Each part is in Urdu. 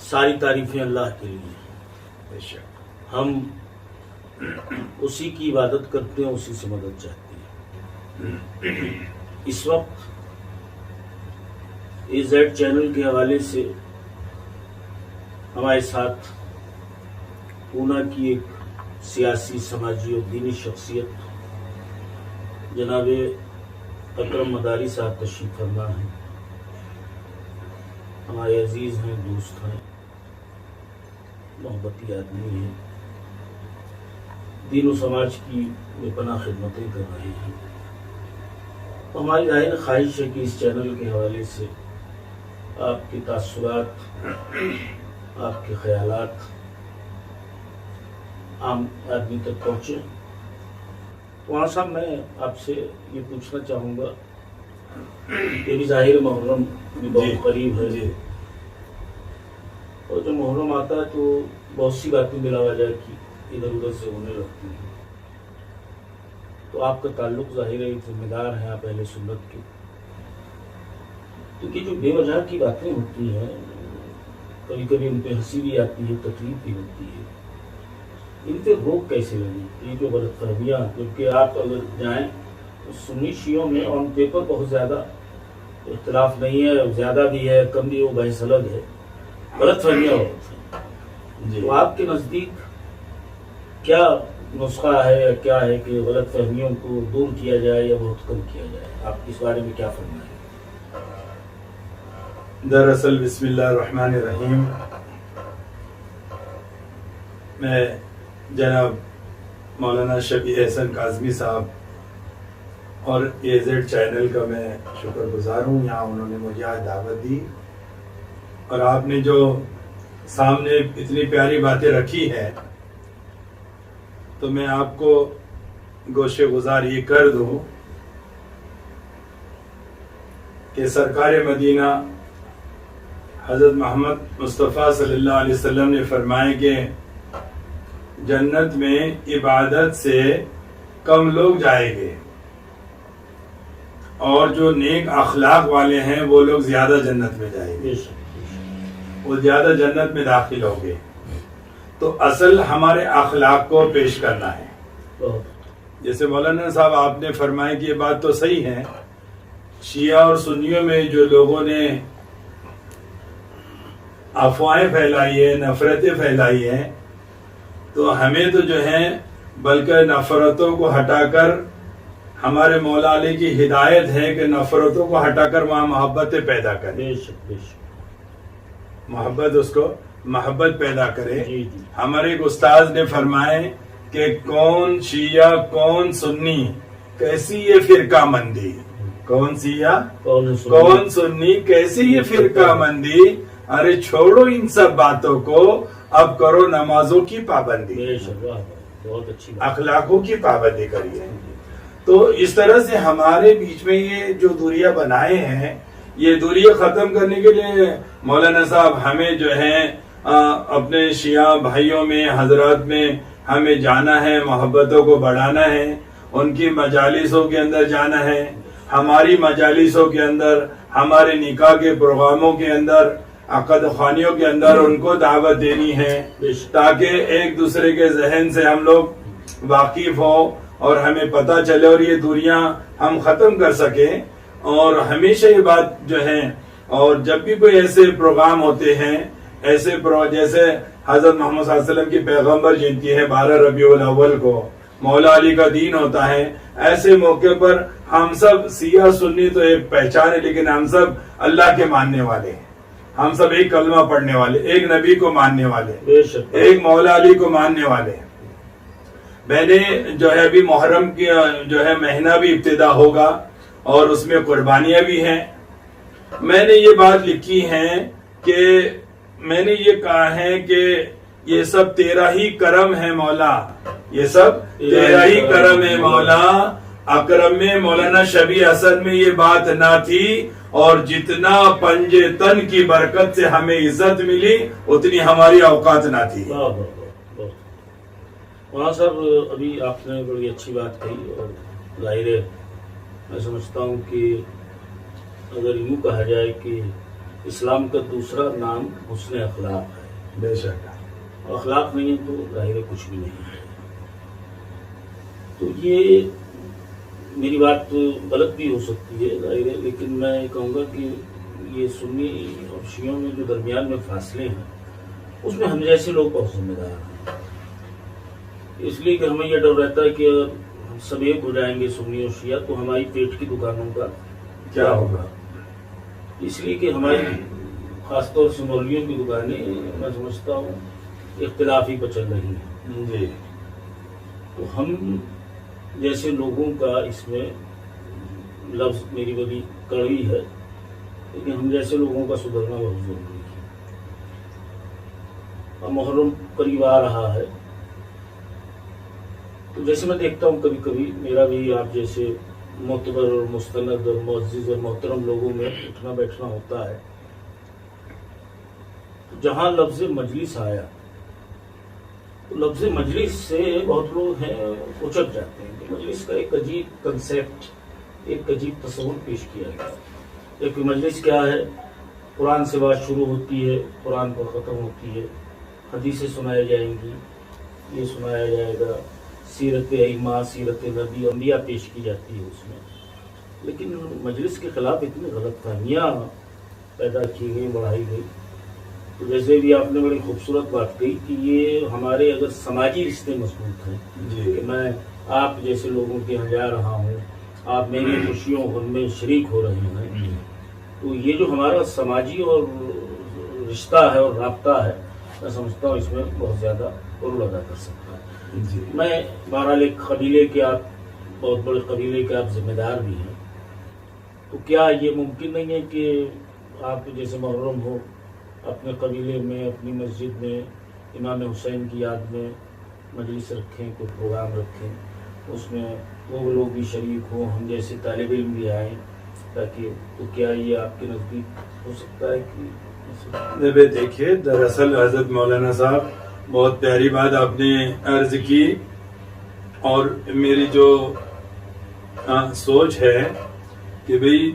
ساری تعریفیں اللہ کے لیے، ہم اسی کی عبادت کرتے ہیں، اسی سے مدد چاہتے ہیں۔ اس وقت AZ چینل کے حوالے سے ہمارے ساتھ پونا کی ایک سیاسی، سماجی اور دینی شخصیت جناب اکرم مداری صاحب تشریف فرما ہیں۔ ہمارے عزیز ہیں، دوست ہیں، محبتی آدمی ہیں، دین و سماج کی بے پناہ خدمتیں کر رہے ہیں۔ ہماری ظاہر خواہش ہے کہ اس چینل کے حوالے سے آپ کے تاثرات، آپ کے خیالات عام آدمی تک پہنچے۔ وہاں صاحب میں آپ سے یہ پوچھنا چاہوں گا کہ بھی ظاہر محرم بھی بہت قریب ہے، اور جب محرم آتا ہے تو بہت سی باتیں بلا وجہ کی ادھر ادھر سے ہونے لگتی ہیں، تو آپ کا تعلق ظاہر ہے، ایک ذمہ دار ہیں آپ اہل سنت کے، تو کہ جو بے وجہ کی باتیں ہوتی ہیں، کبھی کبھی ان پہ ہنسی بھی آتی ہے، تکلیف بھی ہوتی ہے، ان پہ روک کیسے لگی؟ یہ جو غلط فہمیاں، کیونکہ آپ اگر جائیں تو سنی شیعوں میں آن پیپر بہت زیادہ اختلاف نہیں ہے، زیادہ بھی ہے، کم بھی، وہ بحث الگ ہے، غلط فہمیاں ہوتی ہیں۔ تو آپ کے نزدیک کیا نسخہ ہے یا کیا ہے کہ غلط فہمیوں کو دور کیا جائے یا بہت کم کیا جائے؟ آپ اس بارے میں کیا فرمائیں؟ دراصل بسم اللہ الرحمن الرحیم، میں جناب مولانا شفیع احسن کاظمی صاحب اور AZ چینل کا میں شکر گزار ہوں، یہاں انہوں نے مجھے آج دعوت دی، اور آپ نے جو سامنے اتنی پیاری باتیں رکھی ہے تو میں آپ کو گوشے گزار یہ کر دوں کہ سرکار مدینہ حضرت محمد مصطفیٰ صلی اللہ علیہ وسلم نے فرمائے کہ جنت میں عبادت سے کم لوگ جائیں گے، اور جو نیک اخلاق والے ہیں وہ لوگ زیادہ جنت میں جائیں گے، وہ زیادہ جنت میں داخل ہوں گے۔ تو اصل ہمارے اخلاق کو پیش کرنا ہے۔ جیسے مولانا صاحب آپ نے فرمایا کہ یہ بات تو صحیح ہے، شیعہ اور سنیوں میں جو لوگوں نے افواہیں پھیلائی ہے، نفرتیں پھیلائی ہیں، تو ہمیں تو جو ہے بلکہ نفرتوں کو ہٹا کر، ہمارے مولا علی کی ہدایت ہے کہ نفرتوں کو ہٹا کر وہاں محبتیں پیدا کریں، محبت پیدا کرے۔ ہمارے ایک استاذ نے فرمائے کہ کون شیعہ کون سنی، کیسی یہ فرقہ مندی، کون شیعہ کون سنی، کیسی یہ فرقہ مندی، ارے چھوڑو ان سب باتوں کو، اب کرو نمازوں کی پابندی، اخلاقوں کی پابندی کریے۔ تو اس طرح سے ہمارے بیچ میں یہ جو دوریاں بنائے ہیں، یہ دوریاں ختم کرنے کے لیے مولانا صاحب ہمیں جو ہے اپنے شیعہ بھائیوں میں، حضرات میں ہمیں جانا ہے، محبتوں کو بڑھانا ہے، ان کی مجالسوں کے اندر جانا ہے، ہماری مجالسوں کے اندر، ہمارے نکاح کے پروگراموں کے اندر، عقد خوانیوں کے اندر ان کو دعوت دینی ہے، تاکہ ایک دوسرے کے ذہن سے ہم لوگ واقف ہوں اور ہمیں پتہ چلے اور یہ دوریاں ہم ختم کر سکیں۔ اور ہمیشہ یہ بات جو ہے، اور جب بھی کوئی ایسے پروگرام ہوتے ہیں، ایسے جیسے حضرت محمد صلی اللہ علیہ وسلم کی پیغمبر جینتی ہے 12 ربیع الاول کو، مولا علی کا دین ہوتا ہے، ایسے موقع پر ہم سب سیاہ سنی تو ایک پہچان ہے، لیکن ہم سب اللہ کے ماننے والے ہیں، ہم سب ایک کلمہ پڑھنے والے، ایک نبی کو ماننے والے، ایک مولا علی کو ماننے والے۔ میں نے جو ہے ابھی محرم کی جو ہے مہینہ بھی ابتدا ہوگا اور اس میں قربانیاں بھی ہیں۔ میں نے یہ بات لکھی ہے کہ میں نے یہ کہا ہے کہ یہ سب تیرا ہی کرم ہے مولا، یہ سب تیرا ہی کرم ہے مولا۔ اکرم میں مولانا شفیع احسن میں یہ بات نہ تھی، اور جتنا پنجے تن کی برکت سے ہمیں عزت ملی اتنی ہماری اوقات نہ تھی۔ وہاں صاحب ابھی آپ نے بڑی اچھی بات کہی، اور ظاہر ہے میں سمجھتا ہوں کہ اگر یوں کہا جائے کہ اسلام کا دوسرا نام حسن اخلاق ہے، بے شک. اخلاق نہیں ہے تو ظاہر ہے کچھ بھی نہیں ہے. تو یہ میری بات غلط بھی ہو سکتی ہے ظاہر ہے، لیکن میں یہ کہوں گا کہ یہ سنی اور شیعوں میں جو درمیان میں فاصلے ہیں اس میں ہم جیسے لوگ بہت ذمہ دار ہیں. اس لیے کہ ہمیں یہ ڈر رہتا ہے کہ اگر ہم سب ایک ہو جائیں گے سنی اور شیعہ تو ہماری پیٹ کی دکانوں کا کیا ہوگا. اس لیے کہ ہماری خاص طور سے مولویوں کی دکانیں میں سمجھتا ہوں اختلافی پر چل رہی ہیں. جی. تو ہم جیسے لوگوں کا اس میں لفظ میری بڑی کڑوی ہے لیکن ہم جیسے لوگوں کا سدھرنا بہت ضروری ہے. اور محرم قریب آ رہا ہے تو جیسے میں دیکھتا ہوں کبھی کبھی میرا بھی آپ جیسے معتبر اور مستند اور معزز اور محترم لوگوں میں اٹھنا بیٹھنا ہوتا ہے تو جہاں لفظ مجلس آیا تو لفظ مجلس سے بہت لوگ ہیں اچک جاتے ہیں کہ مجلس کا ایک عجیب کنسیپٹ، ایک عجیب تصور پیش کیا گیا. ایک مجلس کیا ہے؟ قرآن سے بات شروع ہوتی ہے، قرآن پر ختم ہوتی ہے، حدیثیں سنائی جائیں گی، یہ سنایا جائے گا، سیرت ائمہ، سیرت نبی، انبیاء پیش کی جاتی ہے اس میں. لیکن مجلس کے خلاف اتنی غلط فہمیاں پیدا کی گئی، بڑھائی گئی. تو جیسے بھی آپ نے بڑی خوبصورت بات کہی کہ یہ ہمارے اگر سماجی رشتے مضبوط ہیں جی. کہ میں آپ جیسے لوگوں کے یہاں جا رہا ہوں، آپ میری خوشیوں غم میں شریک ہو رہے ہیں، تو یہ جو ہمارا سماجی اور رشتہ ہے اور رابطہ ہے میں سمجھتا ہوں اس میں بہت زیادہ رول ادا کر سکتا ہے. جی. میں بہرحال ایک قبیلے کے، آپ بہت بڑے قبیلے کے آپ ذمہ دار بھی ہیں، تو کیا یہ ممکن نہیں ہے کہ آپ جیسے محرم ہو اپنے قبیلے میں، اپنی مسجد میں امام حسین کی یاد میں مجلس رکھیں، کوئی پروگرام رکھیں، اس میں وہ لوگ بھی شریک ہوں، ہم جیسے طالب علم بھی آئیں تاکہ، تو کیا یہ آپ کے نزدیک ہو سکتا ہے کہ دیکھیے دراصل حضرت مولانا صاحب بہت پیاری بات آپ نے عرض کی، اور میری جو سوچ ہے کہ بھئی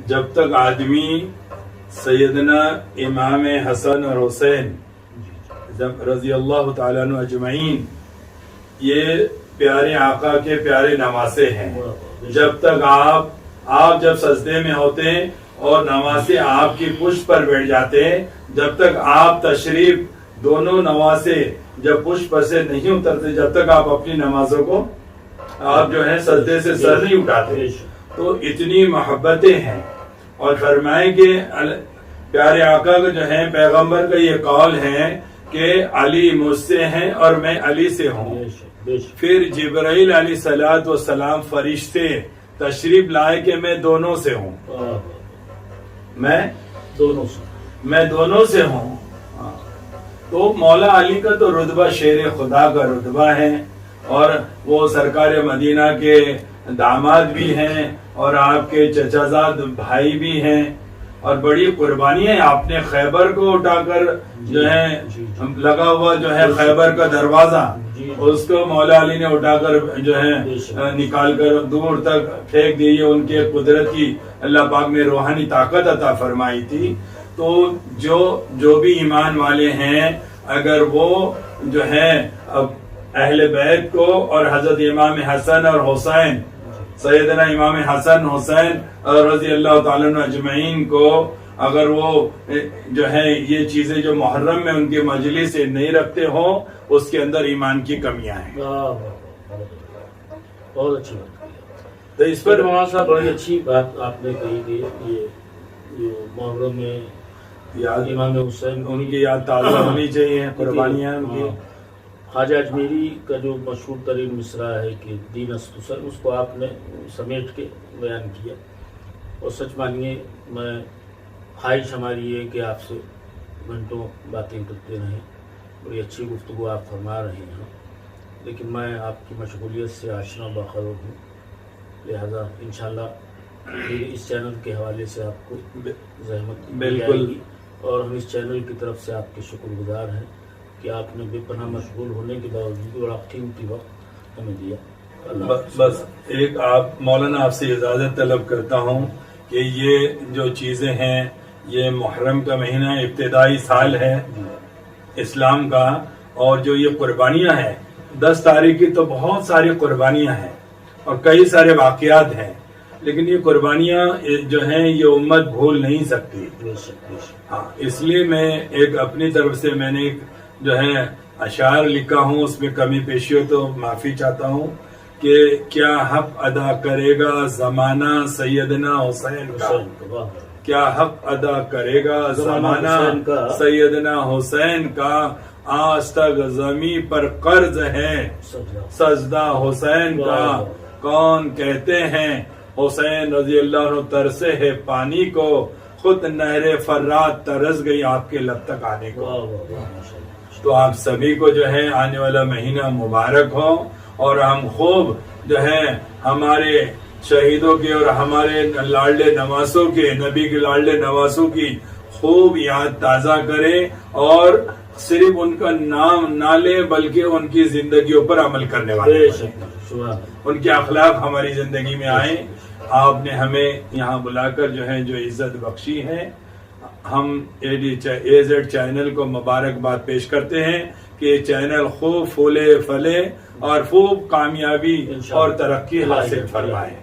جب تک آدمی سیدنا امام حسن اور حسین رضی اللہ تعالیٰ عنہ اجمعین یہ پیارے آقا کے پیارے نواسے ہیں، جب تک آپ جب سجدے میں ہوتے ہیں اور نواسے آپ کی پشت پر بیٹھ جاتے ہیں، جب تک آپ تشریف دونوں نواسے جب پشت پر سے نہیں اترتے، جب تک آپ اپنی نمازوں کو آپ جو ہے سجدے سے سر نہیں اٹھاتے، تو اتنی محبتیں ہیں. اور فرمائیں کہ پیارے آقا کا جو ہے پیغمبر کا یہ قول ہے کہ علی مجھ سے ہیں اور میں علی سے ہوں. پھر جبرائیل علیہ الصلوۃ والسلام فرشتے تشریف لائے کہ میں دونوں سے ہوں، میں دونوں سے ہوں. تو مولا علی کا تو رتبہ شیر خدا کا رتبہ ہے، اور وہ سرکار مدینہ کے داماد بھی ہیں اور آپ کے چچا زاد بھائی بھی ہیں، اور بڑی قربانیاں آپ نے خیبر کو اٹھا کر جو ہے لگا ہوا جو ہے خیبر کا دروازہ، اس کو مولا علی نے اٹھا کر جو ہے نکال کر دور تک پھینک دی. ان کے قدرتی اللہ پاک نے روحانی طاقت عطا فرمائی تھی. تو جو بھی ایمان والے ہیں اگر وہ جو ہے اہل بیت کو اور حضرت امام حسن اور حسین، سیدنا امام حسن حسین رضی اللہ تعالیٰ عنہ اجمعین کو اگر وہ جو ہے یہ چیزیں جو محرم میں ان کے مجلس سے نہیں رکھتے ہوں، اس کے اندر ایمان کی کمیاں ہیں. بہت اچھی بات. تو اس پر مولانا صاحب بڑی اچھی بات آپ نے کہی کہ یہ جو محرم میں امام حسین ان کی یاد تازہ ہونی چاہیے، قربانیاں ان کی. خواجہ اجمیری کا جو مشہور ترین مصرع ہے کہ دین است سر، اس کو آپ نے سمیٹ کے بیان کیا، اور سچ مانیے میں خواہش ہماری ہے کہ آپ سے گھنٹوں باتیں کرتے رہیں، بڑی اچھی گفتگو آپ فرما رہے ہیں، لیکن میں آپ کی مشغولیت سے آشنا باخبر ہوں، لہذا انشاءاللہ اس چینل کے حوالے سے آپ کو زحمت بالکل، اور ہم اس چینل کی طرف سے آپ کے شکر گزار ہیں کہ آپ نے بے پناہ مشغول ہونے کے باوجود بڑا قیمتی وقت ہمیں دیا. بس ایک مولانا آپ سے اجازت طلب کرتا ہوں کہ یہ جو چیزیں ہیں، یہ محرم کا مہینہ ابتدائی سال ہے، اسلام کا، اور جو یہ قربانیاں ہیں 10 تاریخ کی تو بہت ساری قربانیاں ہیں اور کئی سارے واقعات ہیں، لیکن یہ قربانیاں جو ہیں یہ امت بھول نہیں سکتی. ہاں، اس لیے میں ایک اپنی طرف سے میں نے ایک جو ہے اشعار لکھا ہوں، اس میں کمی پیشی ہو تو معافی چاہتا ہوں کہ کیا حق ادا کرے گا زمانہ سیدنا حسین کا، کیا حق ادا کرے گا زمانہ سیدنا حسین کا، آج تک زمین پر قرض ہے سجدہ حسین کا، کون کہتے ہیں حسین رضی اللہ عنہ ترسے ہے پانی کو، خود نہر فرات ترس گئی آپ کے لب تک آنے کو. تو آپ سبھی کو جو ہے آنے والا مہینہ مبارک ہو، اور ہم خوب جو ہے ہمارے شہیدوں کے اور ہمارے لاڈلے نواسوں کے، نبی کے لاڈلے نواسوں کی خوب یاد تازہ کریں، اور صرف ان کا نام نہ لیں بلکہ ان کی زندگیوں پر عمل کرنے والے ان کے اخلاق ہماری زندگی میں آئیں. آپ نے ہمیں یہاں بلا کر جو ہے جو عزت بخشی ہے، ہم AZ چینل کو مبارکباد پیش کرتے ہیں کہ یہ چینل خوب پھولے پھلے اور خوب کامیابی اور ترقی حاصل فرمائے.